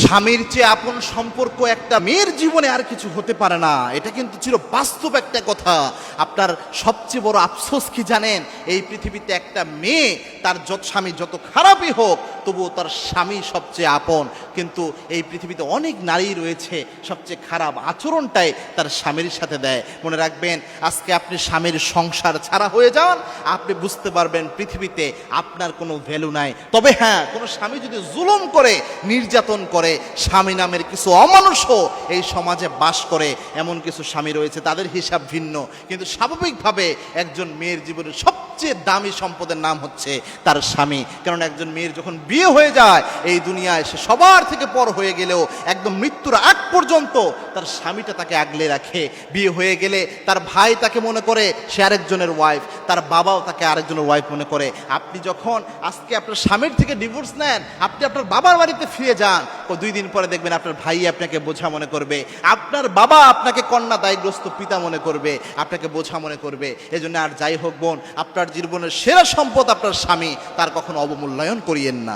স্বামীর চেয়ে আপন সম্পর্ক একটা মেয়ের জীবনে আর কিছু হতে পারে না। এটা কিন্তু চির বাস্তব একটা কথা। আপনার সবচেয়ে বড় আফসোস কি জানেন? এই পৃথিবীতে একটা মেয়ে তার স্বামী যত খারাপই হোক তবুও তার স্বামী সবচেয়ে আপন। কিন্তু এই পৃথিবীতে অনেক নারী রয়েছে সবচেয়ে খারাপ আচরণটাই তার স্বামীর সাথে দেয়। মনে রাখবেন, আজকে আপনি স্বামীর সংসার ছাড়া হয়ে যান, আপনি বুঝতে পারবেন পৃথিবীতে আপনার কোনো ভ্যালু নাই। তবে হ্যাঁ, কোনো স্বামী যদি জুলুম করে, নির্যাতন করে, স্বামী নামের কিছু অমানুষও এই সমাজে বাস করে, এমন কিছু স্বামী রয়েছে, তাদের হিসাব ভিন্ন। কিন্তু স্বাভাবিকভাবে একজন মেয়ের জীবনের সবচেয়ে দামি সম্পদের নাম হচ্ছে তার স্বামী। কারণ একজন মেয়ের যখন বিয়ে হয়ে যায়, এই দুনিয়ায় সে সবার থেকে পর হয়ে গেলেও একদম মৃত্যুর আগ পর্যন্ত তার স্বামীটা তাকে আগলে রাখে। বিয়ে হয়ে গেলে তার ভাই তাকে মনে করে সে আরেকজনের ওয়াইফ, তার বাবাও তাকে আরেকজনের ওয়াইফ মনে করে। আপনি যখন আজকে আপনার স্বামীর থেকে ডিভোর্স নেন, আপনি আপনার বাবার বাড়িতে ফিরে যান, ও 2 দিন পরে দেখবেন আপনার ভাই আপনাকে বোঝা মনে করবে, আপনার বাবা আপনাকে কন্যা দায়গ্রস্ত পিতা মনে করবে, আপনাকে বোঝা মনে করবে। এজন্য আর যাই হোক বোন, আপনার জীবনের সেরা সম্পদ আপনার স্বামী, তার কখনো অবমূল্যায়ন করিয়েন না।